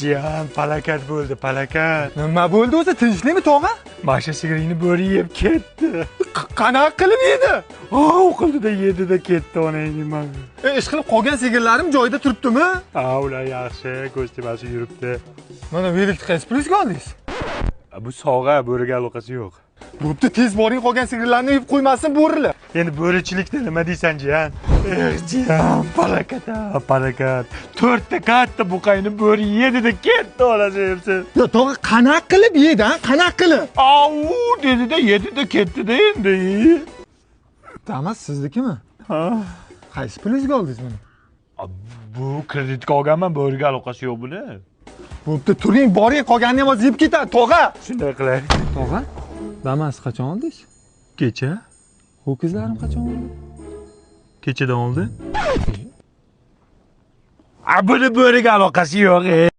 Jiyan, palakat bo'ldi, palakat. Nima bo'ldi o'zi? Tinchlikmi, tog'a? Masha sigiringni bo'ri yeb ketdi. Qanaqa qilib yedi? O'qildida yedi-da ketdi onangni mana. Ishqilib qolgan sigirlarim joyida turibdimi? Ular yaxshi, ko'z temasi yuribdi. Mana velikni qaysi pulga oldingiz? Bu sog'a, bo'riga aloqasi yo'q. Bo'pti, tez boring, qolgan sigirlarni yeb qo'ymasin bo'rilar. Endi bo'richilikda nima deysan, Jiyan? Jiyan, palakat. 4 ta katta buqayni bo'ri yedi-da ketdi, olasayapsiz. Yo, tog'a qanaqa qilib yedi, ha? Qanaqa qilib? Dedi-da yedi-da ketdi-da endi. Damas siznikimi? Ha. Qaysi pulingizga oldingiz buni? Bu kreditga olganman, bo'riga aloqasi yo'q buni. Bo'pti, turing, boring, qolganini ham hozir yeb ketadi, tog'a. Shunday qilay. Tog'a, Damas qachon oldingiz? Kecha? Ho'kizlarim qachon oldi? Kechadan oldin. Buni bo'riga aloqasi yo'q.